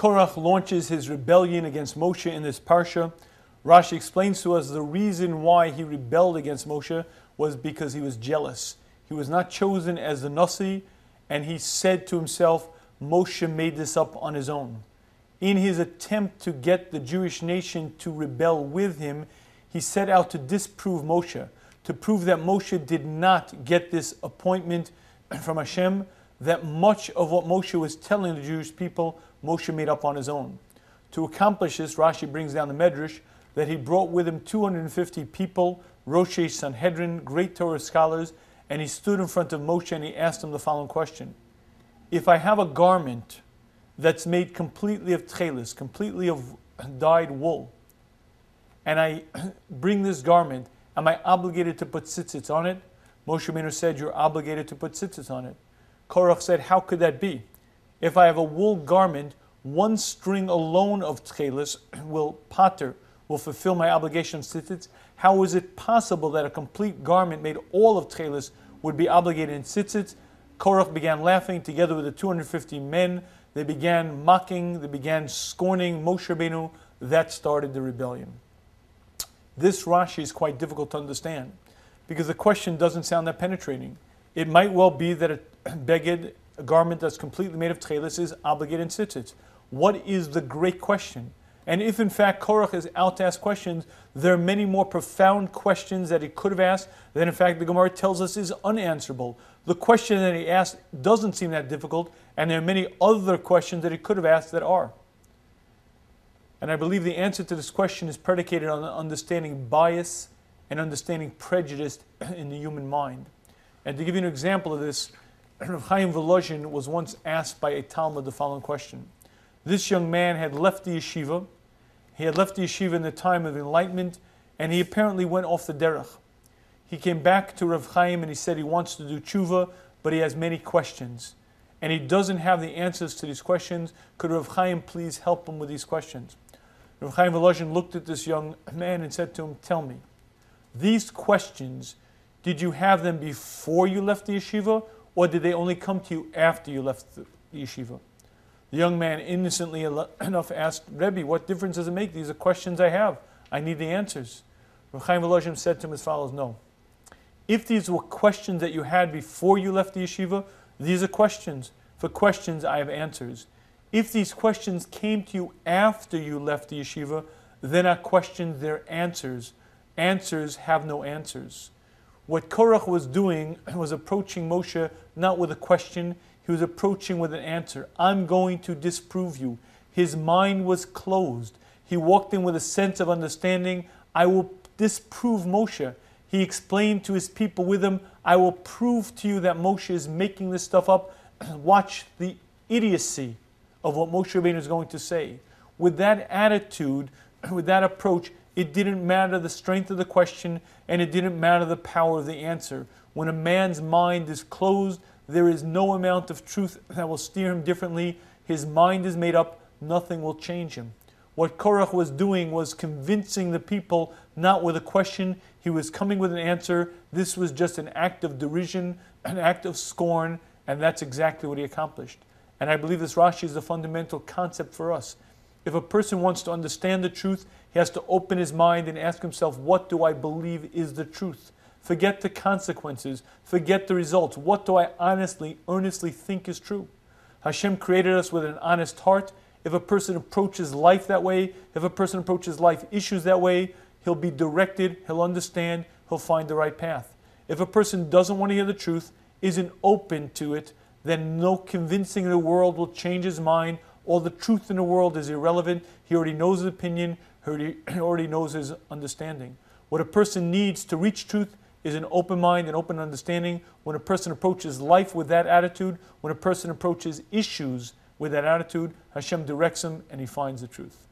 Korach launches his rebellion against Moshe in this parsha. Rashi explains to us the reason why he rebelled against Moshe was because he was jealous. He was not chosen as the Nasi, and he said to himself, Moshe made this up on his own. In his attempt to get the Jewish nation to rebel with him, he set out to disprove Moshe, to prove that Moshe did not get this appointment from Hashem, that much of what Moshe was telling the Jewish people, Moshe made up on his own. To accomplish this, Rashi brings down the Medrash that he brought with him 250 people, Roshei Sanhedrin, great Torah scholars, and he stood in front of Moshe and he asked him the following question. If I have a garment that's made completely of tchelis, completely of dyed wool, and I bring this garment, am I obligated to put tzitzits on it? Moshe Rabbeinu said, you're obligated to put tzitzits on it. Korach said, how could that be? If I have a wool garment, one string alone of tchelis will fulfill my obligation of tzitzits. How is it possible that a complete garment made all of tchelis would be obligated in tzitzits? Korach began laughing together with the 250 men. They began mocking, they began scorning Moshe Rabbeinu. That started the rebellion. This Rashi is quite difficult to understand because the question doesn't sound that penetrating. It might well be that a beged, a garment that's completely made of tchelis, is obligated in tzitzits. What is the great question? And if in fact Korach is out to ask questions, there are many more profound questions that he could have asked that in fact the Gemara tells us is unanswerable. The question that he asked doesn't seem that difficult, and there are many other questions that he could have asked that are. And I believe the answer to this question is predicated on understanding bias and understanding prejudice in the human mind. And to give you an example of this, Rav Chaim Volozhin was once asked by a Talmud the following question. This young man had left the yeshiva. He had left the yeshiva in the time of enlightenment, and he apparently went off the derech. He came back to Rav Chaim and he said he wants to do tshuva, but he has many questions. And he doesn't have the answers to these questions. Could Rav Chaim please help him with these questions? Rav Chaim Volozhin looked at this young man and said to him, tell me, these questions, did you have them before you left the yeshiva, or did they only come to you after you left the yeshiva? The young man innocently enough asked, Rebbe, what difference does it make? These are questions I have. I need the answers. Rav Chaim Volozhin said to him as follows, no. If these were questions that you had before you left the yeshiva, these are questions. For questions, I have answers. If these questions came to you after you left the yeshiva, they're not questions, they're answers. Answers have no answers. What Korach was doing was approaching Moshe not with a question, he was approaching with an answer. I'm going to disprove you. His mind was closed. He walked in with a sense of understanding. I will disprove Moshe. He explained to his people with him, I will prove to you that Moshe is making this stuff up. Watch the idiocy of what Moshe Rabbeinu is going to say. With that attitude, with that approach, it didn't matter the strength of the question and it didn't matter the power of the answer. When a man's mind is closed, there is no amount of truth that will steer him differently. His mind is made up, nothing will change him. What Korach was doing was convincing the people not with a question, he was coming with an answer. This was just an act of derision, an act of scorn, and that's exactly what he accomplished. And I believe this Rashi is the fundamental concept for us. If a person wants to understand the truth, he has to open his mind and ask himself, what do I believe is the truth? Forget the consequences, forget the results. What do I honestly, earnestly think is true? Hashem created us with an honest heart. If a person approaches life that way, if a person approaches life issues that way, he'll be directed, he'll understand, he'll find the right path. If a person doesn't want to hear the truth, isn't open to it, then no convincing in the world will change his mind. All the truth in the world is irrelevant. He already knows his opinion, he already knows his understanding. What a person needs to reach truth is an open mind and open understanding. When a person approaches life with that attitude, when a person approaches issues with that attitude, Hashem directs him and he finds the truth.